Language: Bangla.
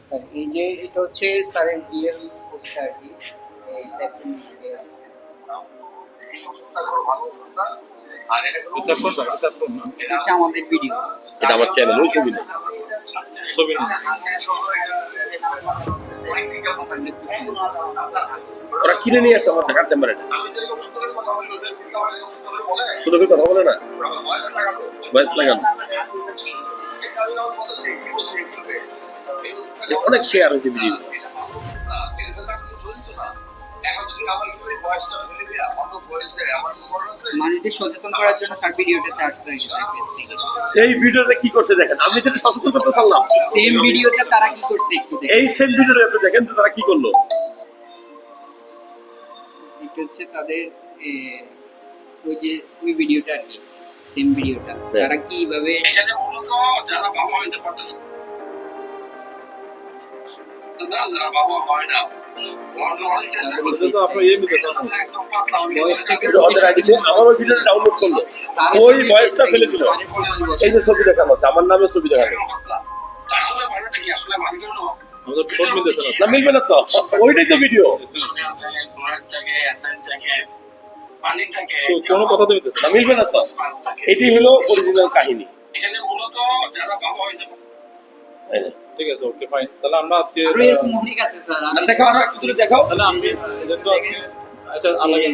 স্যার এই যে এটা হচ্ছে স্যারের রিয়েল পোস্টার আর কি, এই দেখুন এটা হচ্ছে আমাদের ভিডিও, এটা আমার চ্যানেল, ওই ছবি না, ছবি না। ওরা কিনে নিয়ে আসছে আমার ঢাকার চেম্বারে, শুধু কি কথা বলে না, ভয়েস লাগানো, অনেক শেয়ার হয়েছে ভিডিও। মানুষদের সচেতন করার জন্য স্যার ভিডিওটা চার্জ হয়েছে তার পেজ থেকে। এই ভিডিওটা কি করছে দেখেন, আমি যেটা সচেতন করতে চাইলাম, সেম ভিডিওটা তারা কি করছে একটু দেখেন। এই সেম ভিডিওটা আপনি দেখেন তো তারা কি করলো। এটা হচ্ছে তাদের ওই যে ওই ভিডিওটা আর কি, সেম ভিডিওটা তারা কিভাবে এখানে মূলত যারা বাবা হইতে পারতেছে না, যারা বাবা হয় না আমার ওই ভিডিওটা ডাউনলোড করলো, ওই ভয়েসটা ফেলে দিল, এই যে ছবি দেখানো আছে আমার নামে ছবি দেখানো, আসলে মানেটা কি, আসলে মানে হলো না মিলবে না তো, ওইটাই তো ভিডিও, পানি থাকে কোনো কথা তো মিলতেছে না, মিলবে না তো, এটাই হলো অরিজিনাল কাহিনী। এখানে মূলত যারা বাবা হইতে ঠিক আছে, ওকে ফাইন, তাহলে আমরা আজকে আরো এরকম অনেক আছে স্যার। দেখাও, আরো একটু দূরে দেখাও, তাহলে আমি যেহেতু আজকে আচ্ছা আলাদা